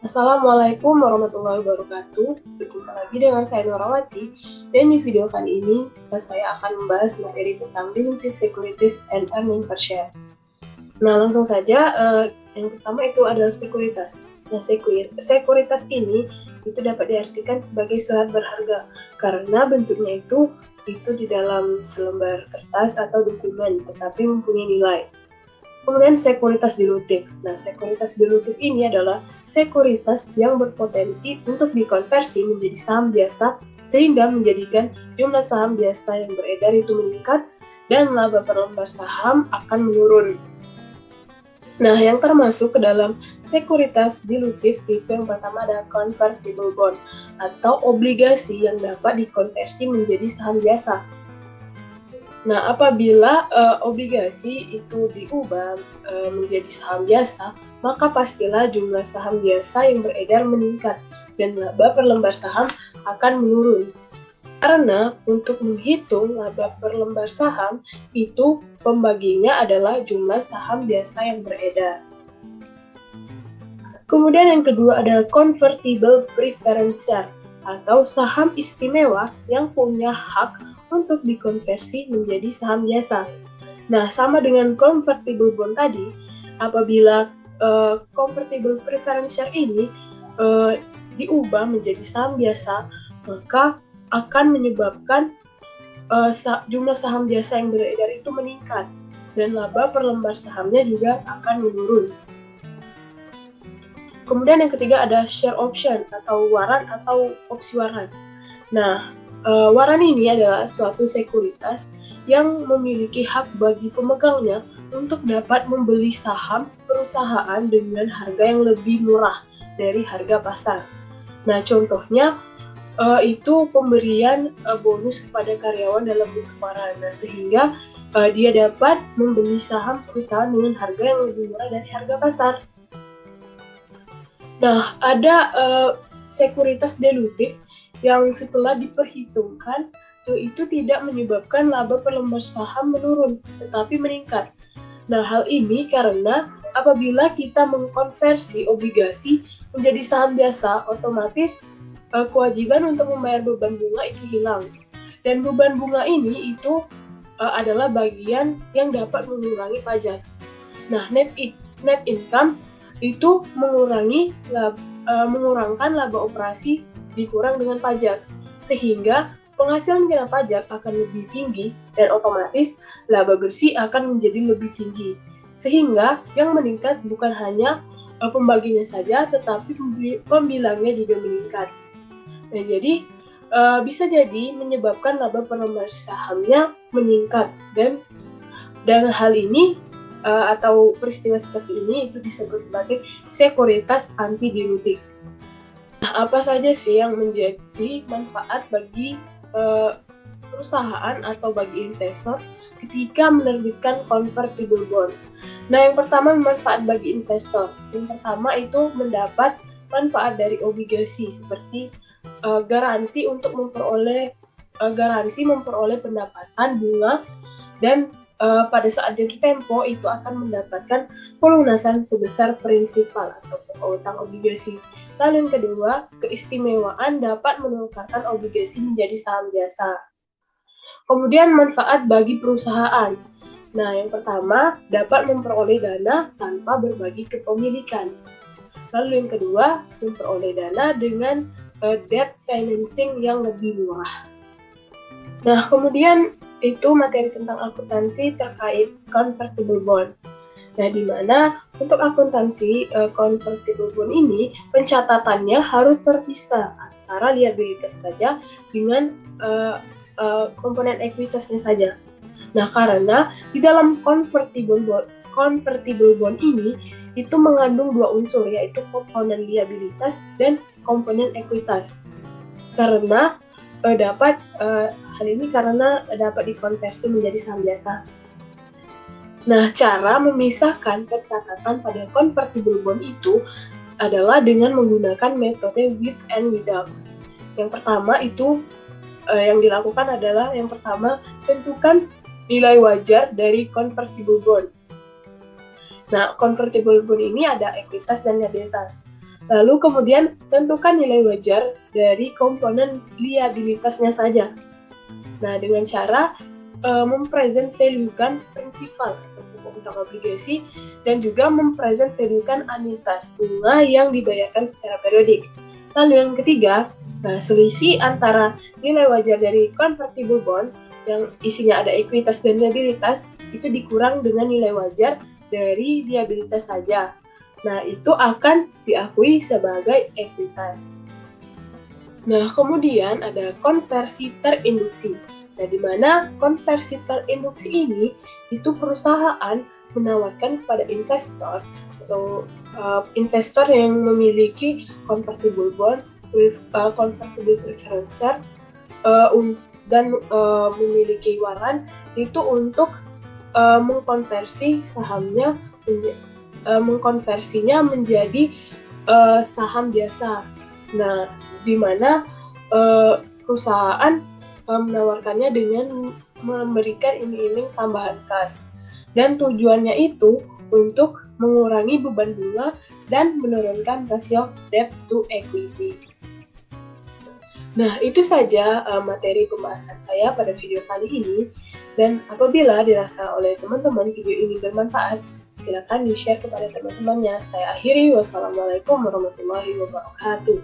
Assalamualaikum warahmatullahi wabarakatuh. Berjumpa lagi dengan saya Nurawati, dan di video kali ini saya akan membahas materi tentang Dilutive Securities and Earning per Share. Nah, langsung saja, yang pertama itu adalah sekuritas. Nah, sekuritas ini itu dapat diartikan sebagai surat berharga karena bentuknya itu di dalam selembar kertas atau dokumen, tetapi mempunyai nilai. Kemudian sekuritas dilutif. Nah, sekuritas dilutif ini adalah sekuritas yang berpotensi untuk dikonversi menjadi saham biasa sehingga menjadikan jumlah saham biasa yang beredar itu meningkat dan laba per lembar saham akan menurun. Nah, yang termasuk ke dalam sekuritas dilutif itu yang pertama ada convertible bond atau obligasi yang dapat dikonversi menjadi saham biasa. Nah, apabila obligasi itu diubah menjadi saham biasa, maka pastilah jumlah saham biasa yang beredar meningkat dan laba per lembar saham akan menurun. Karena untuk menghitung laba per lembar saham, itu pembaginya adalah jumlah saham biasa yang beredar. Kemudian yang kedua ada convertible preference share atau saham istimewa yang punya hak untuk dikonversi menjadi saham biasa. Nah, sama dengan convertible bond tadi, apabila convertible preference share ini diubah menjadi saham biasa, maka akan menyebabkan jumlah saham biasa yang beredar itu meningkat dan laba per lembar sahamnya juga akan menurun. Kemudian yang ketiga ada share option atau waran atau opsi waran. Nah, waran ini adalah suatu sekuritas yang memiliki hak bagi pemegangnya untuk dapat membeli saham perusahaan dengan harga yang lebih murah dari harga pasar. Nah, contohnya itu pemberian bonus kepada karyawan dalam bentuk waran. Nah, sehingga dia dapat membeli saham perusahaan dengan harga yang lebih murah dari harga pasar. Nah, ada sekuritas dilutif yang setelah diperhitungkan itu tidak menyebabkan laba per lembar saham menurun, tetapi meningkat. Nah, hal ini karena apabila kita mengkonversi obligasi menjadi saham biasa, otomatis kewajiban untuk membayar beban bunga itu hilang. Dan beban bunga ini itu adalah bagian yang dapat mengurangi pajak. Nah, net income itu mengurangkan laba operasi dikurang dengan pajak, sehingga penghasilan kena pajak akan lebih tinggi dan otomatis laba bersih akan menjadi lebih tinggi. Sehingga yang meningkat bukan hanya pembagiannya saja, tetapi pembilangnya juga meningkat. Nah, jadi bisa jadi menyebabkan laba per lembar sahamnya meningkat dan hal ini atau peristiwa seperti ini itu disebut sebagai sekuritas anti dilutif. Nah, apa saja sih yang menjadi manfaat bagi perusahaan atau bagi investor ketika menerbitkan convertible bond? Nah, yang pertama manfaat bagi investor. Yang pertama itu mendapat manfaat dari obligasi seperti garansi memperoleh pendapatan bunga dan pada saat jatuh tempo itu akan mendapatkan pelunasan sebesar prinsipal atau pokok utang obligasi. Lalu yang kedua, keistimewaan dapat menukarkan obligasi menjadi saham biasa. Kemudian manfaat bagi perusahaan. Nah, yang pertama, dapat memperoleh dana tanpa berbagi kepemilikan. Lalu yang kedua, memperoleh dana dengan debt financing yang lebih murah. Nah, kemudian itu materi tentang akuntansi terkait convertible bond. Nah, di mana untuk akuntansi convertible bond ini pencatatannya harus terpisah antara liabilitas saja dengan komponen ekuitasnya saja. Nah, karena di dalam convertible bond ini itu mengandung dua unsur, yaitu komponen liabilitas dan komponen ekuitas. Karena hal ini karena dapat dikonversi menjadi saham biasa. Nah, cara memisahkan pencatatan pada convertible bond itu adalah dengan menggunakan metode with and without. Yang pertama itu yang dilakukan adalah yang pertama tentukan nilai wajar dari convertible bond. Nah, convertible bond ini ada ekuitas dan liabilitas. Lalu kemudian tentukan nilai wajar dari komponen liabilitasnya saja. Nah, dengan cara mempresent value-kan prinsipal atau pokok utang obligasi dan juga mempresent value-kan anuitas bunga yang dibayarkan secara periodik. Lalu yang ketiga, selisih antara nilai wajar dari convertible bond yang isinya ada ekuitas dan liabilitas itu dikurang dengan nilai wajar dari liabilitas saja. Nah, itu akan diakui sebagai ekuitas. Nah, kemudian ada konversi terinduksi. Nah, di mana konversi terinduksi ini itu perusahaan menawarkan kepada investor atau investor yang memiliki convertible bond, convertible preference share dan memiliki waran itu untuk mengkonversi sahamnya mengkonversinya menjadi saham biasa. Nah, di mana perusahaan menawarkannya dengan memberikan iming-iming tambahan kas. Dan tujuannya itu untuk mengurangi beban bunga dan menurunkan rasio debt to equity. Nah, itu saja materi pembahasan saya pada video kali ini. Dan apabila dirasa oleh teman-teman video ini bermanfaat, silakan di-share kepada teman-temannya. Saya akhiri, wassalamualaikum warahmatullahi wabarakatuh.